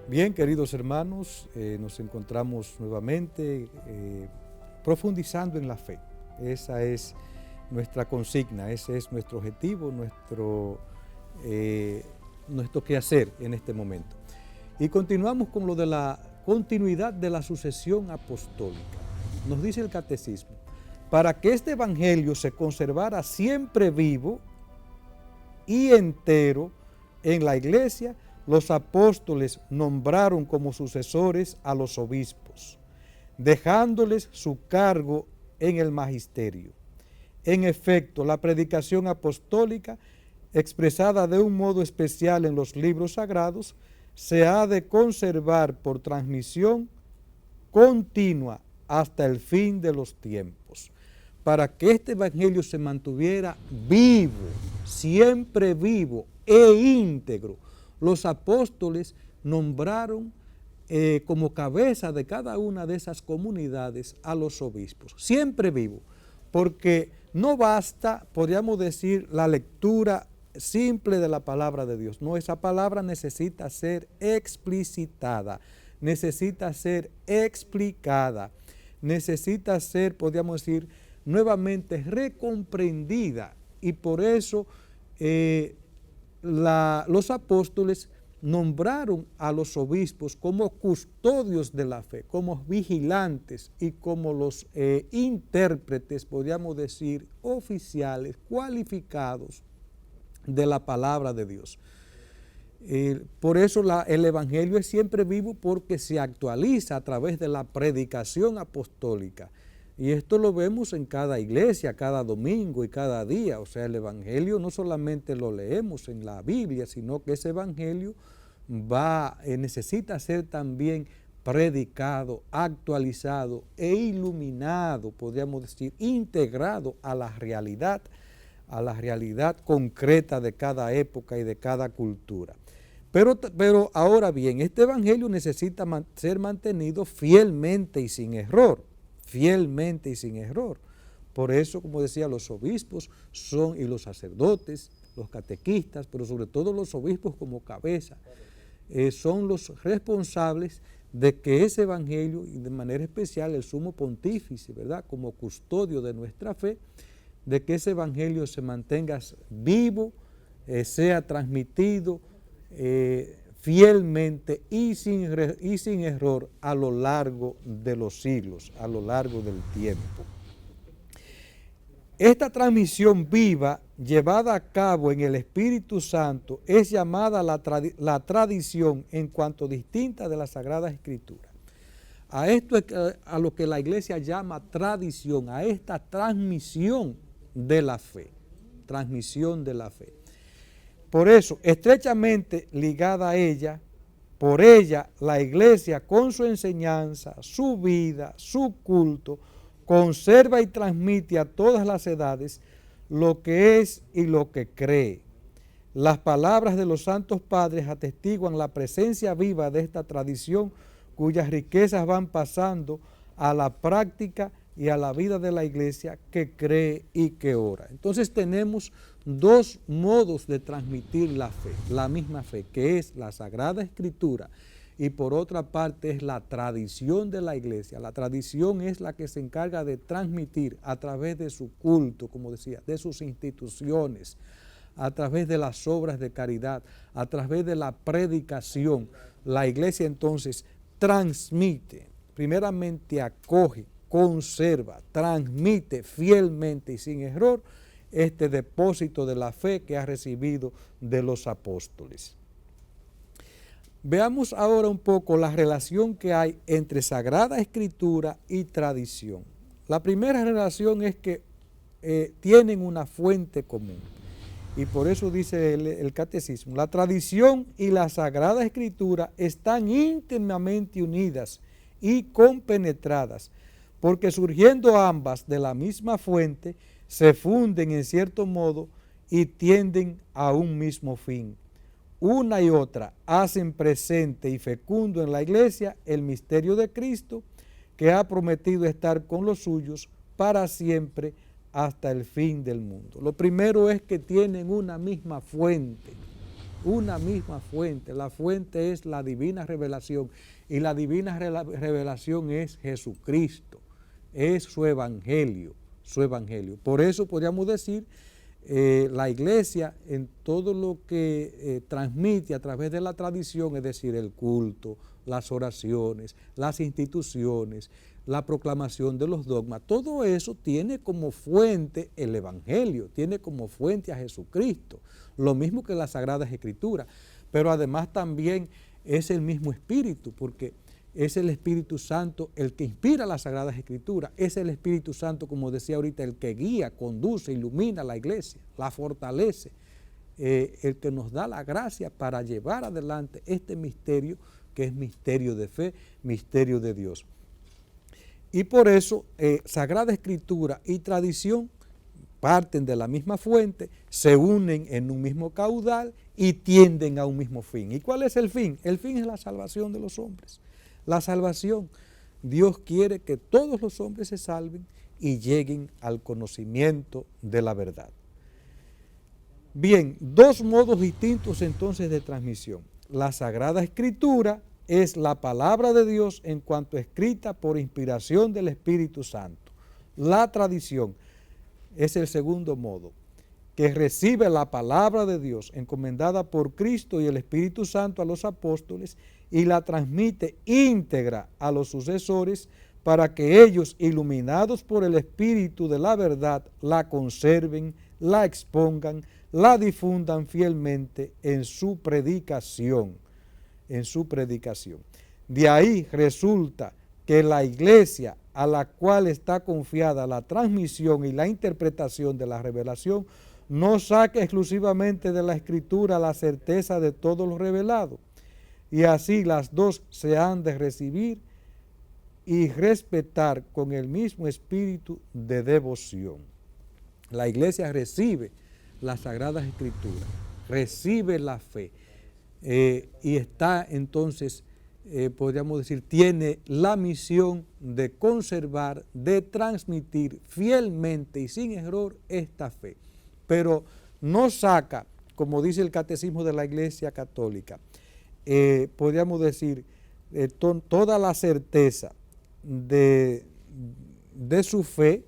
Bien, queridos hermanos, nos encontramos nuevamente profundizando en la fe. Esa es nuestra consigna, ese es nuestro objetivo, nuestro quehacer en este momento. Y continuamos con lo de la continuidad de la sucesión apostólica. Nos dice el catecismo, para que este evangelio se conservara siempre vivo y entero en la iglesia, los apóstoles nombraron como sucesores a los obispos, dejándoles su cargo en el magisterio. En efecto, la predicación apostólica, expresada de un modo especial en los libros sagrados, se ha de conservar por transmisión continua hasta el fin de los tiempos. Para que este evangelio se mantuviera vivo, siempre vivo e íntegro, los apóstoles nombraron como cabeza de cada una de esas comunidades a los obispos, siempre vivo, porque no basta, podríamos decir, la lectura simple de la palabra de Dios. No, esa palabra necesita ser explicitada, necesita ser explicada, necesita ser, podríamos decir, nuevamente recomprendida, y por eso los apóstoles nombraron a los obispos como custodios de la fe, como vigilantes y como los intérpretes, podríamos decir, oficiales, cualificados de la palabra de Dios. Por eso el evangelio es siempre vivo, porque se actualiza a través de la predicación apostólica. Y esto lo vemos en cada iglesia, cada domingo y cada día. O sea, el evangelio no solamente lo leemos en la Biblia, sino que ese evangelio necesita ser también predicado, actualizado e iluminado, podríamos decir, integrado a la realidad concreta de cada época y de cada cultura. Pero ahora bien, este evangelio necesita ser mantenido fielmente y sin error. Fielmente y sin error. Por eso, como decía, los obispos y los sacerdotes, los catequistas, pero sobre todo los obispos como cabeza, son los responsables de que ese evangelio, y de manera especial el sumo pontífice, ¿verdad?, como custodio de nuestra fe, de que ese evangelio se mantenga vivo, sea transmitido fielmente y sin error a lo largo de los siglos, a lo largo del tiempo. Esta transmisión viva, llevada a cabo en el Espíritu Santo, es llamada la tradición en cuanto distinta de la Sagrada Escritura. A esto es a lo que la Iglesia llama tradición, a esta transmisión de la fe, transmisión de la fe. Por eso, estrechamente ligada a ella, por ella, la Iglesia con su enseñanza, su vida, su culto, conserva y transmite a todas las edades lo que es y lo que cree. Las palabras de los santos padres atestiguan la presencia viva de esta tradición, cuyas riquezas van pasando a la práctica y a la vida de la Iglesia que cree y que ora. Entonces tenemos dos modos de transmitir la fe, la misma fe, que es la Sagrada Escritura, y por otra parte es la tradición de la Iglesia. La tradición es la que se encarga de transmitir a través de su culto, como decía, de sus instituciones, a través de las obras de caridad, a través de la predicación. La Iglesia entonces transmite, primeramente acoge, conserva, transmite fielmente y sin error este depósito de la fe que ha recibido de los apóstoles. Veamos ahora un poco la relación que hay entre Sagrada Escritura y tradición. La primera relación es que tienen una fuente común, y por eso dice el catecismo, la tradición y la Sagrada Escritura están íntimamente unidas y compenetradas, porque surgiendo ambas de la misma fuente, se funden en cierto modo y tienden a un mismo fin. Una y otra hacen presente y fecundo en la Iglesia el misterio de Cristo, que ha prometido estar con los suyos para siempre hasta el fin del mundo. Lo primero es que tienen una misma fuente, una misma fuente. La fuente es la divina revelación y la divina revelación es Jesucristo, es su evangelio, su evangelio. Por eso podríamos decir, la iglesia en todo lo que transmite a través de la tradición, es decir, el culto, las oraciones, las instituciones, la proclamación de los dogmas, todo eso tiene como fuente el evangelio, tiene como fuente a Jesucristo, lo mismo que la Sagrada Escritura, pero además también es el mismo Espíritu, porque es el Espíritu Santo el que inspira las Sagradas Escrituras, es el Espíritu Santo, como decía ahorita, el que guía, conduce, ilumina a la iglesia, la fortalece, el que nos da la gracia para llevar adelante este misterio, que es misterio de fe, misterio de Dios. Y por eso, Sagrada Escritura y tradición parten de la misma fuente, se unen en un mismo caudal y tienden a un mismo fin. ¿Y cuál es el fin? El fin es la salvación de los hombres. La salvación. Dios quiere que todos los hombres se salven y lleguen al conocimiento de la verdad. Bien, dos modos distintos entonces de transmisión. La Sagrada Escritura es la palabra de Dios en cuanto escrita por inspiración del Espíritu Santo. La tradición es el segundo modo, que recibe la palabra de Dios encomendada por Cristo y el Espíritu Santo a los apóstoles y la transmite íntegra a los sucesores para que ellos, iluminados por el Espíritu de la verdad, la conserven, la expongan, la difundan fielmente en su predicación. De ahí resulta que la iglesia a la cual está confiada la transmisión y la interpretación de la revelación no saca exclusivamente de la Escritura la certeza de todo lo revelado, y así las dos se han de recibir y respetar con el mismo espíritu de devoción. La iglesia recibe las Sagradas Escrituras, recibe la fe, y está entonces, podríamos decir, tiene la misión de conservar, de transmitir fielmente y sin error esta fe. Pero no saca, como dice el Catecismo de la Iglesia Católica, podríamos decir, toda la certeza de su fe,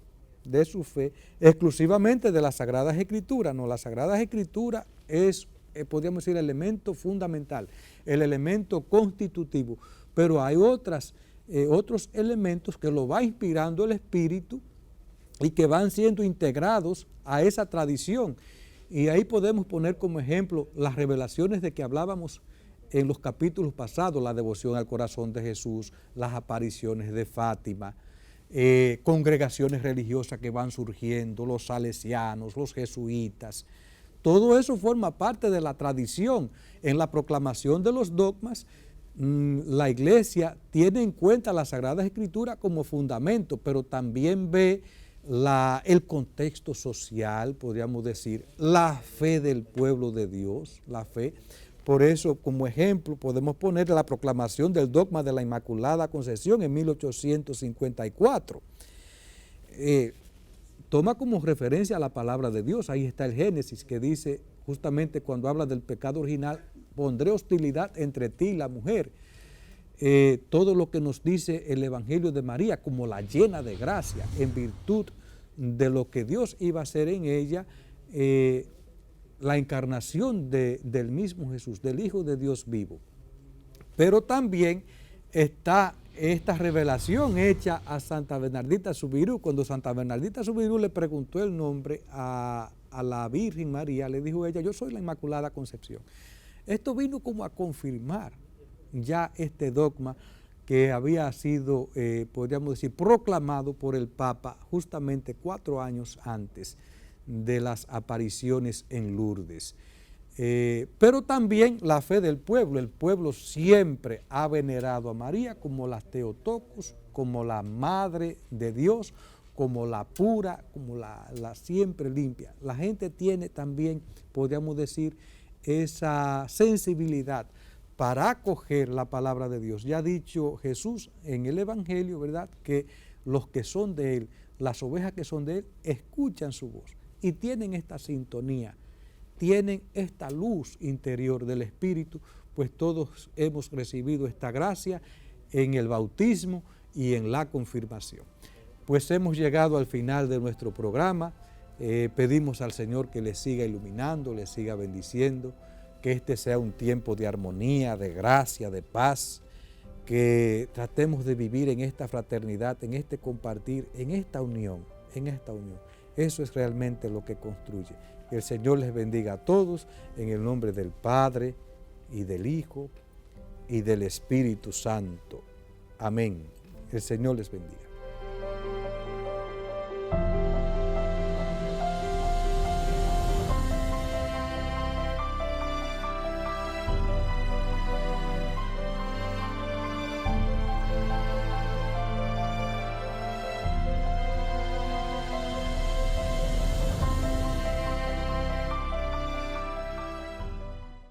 exclusivamente de las Sagradas Escrituras. No, las Sagradas Escrituras es, podríamos decir, el elemento fundamental, el elemento constitutivo, pero hay otros elementos que lo va inspirando el Espíritu y que van siendo integrados a esa tradición. Y ahí podemos poner como ejemplo las revelaciones de que hablábamos en los capítulos pasados, la devoción al corazón de Jesús, las apariciones de Fátima, congregaciones religiosas que van surgiendo, los salesianos, los jesuitas. Todo eso forma parte de la tradición. En la proclamación de los dogmas, la iglesia tiene en cuenta la Sagrada Escritura como fundamento, pero también ve el contexto social, podríamos decir, la fe del pueblo de Dios, la fe. Por eso, como ejemplo, podemos poner la proclamación del dogma de la Inmaculada Concepción en 1854. Toma como referencia a la palabra de Dios. Ahí está el Génesis, que dice, justamente cuando habla del pecado original, pondré hostilidad entre ti y la mujer. Todo lo que nos dice el Evangelio de María, como la llena de gracia, en virtud de lo que Dios iba a hacer en ella, la encarnación del mismo Jesús, del Hijo de Dios vivo. Pero también está esta revelación hecha a Santa Bernardita Subirú. Cuando Santa Bernardita Subirú le preguntó el nombre a la Virgen María, le dijo ella, yo soy la Inmaculada Concepción. Esto vino como a confirmar ya este dogma que había sido, podríamos decir, proclamado por el Papa justamente 4 años antes de las apariciones en Lourdes. Pero también la fe del pueblo. El pueblo siempre ha venerado a María como la Theotokos, como la Madre de Dios, como la pura, como la siempre limpia. La gente tiene también, podríamos decir, esa sensibilidad para acoger la palabra de Dios. Ya ha dicho Jesús en el Evangelio, ¿verdad?, que los que son de Él, las ovejas que son de Él, escuchan su voz y tienen esta sintonía tienen esta luz interior del Espíritu, pues todos hemos recibido esta gracia en el bautismo y en la confirmación. Pues hemos llegado al final de nuestro programa. Pedimos al Señor que les siga iluminando, les siga bendiciendo, que este sea un tiempo de armonía, de gracia, de paz, que tratemos de vivir en esta fraternidad, en este compartir, en esta unión, en esta unión. Eso es realmente lo que construye. Que el Señor les bendiga a todos en el nombre del Padre y del Hijo y del Espíritu Santo. Amén. El Señor les bendiga.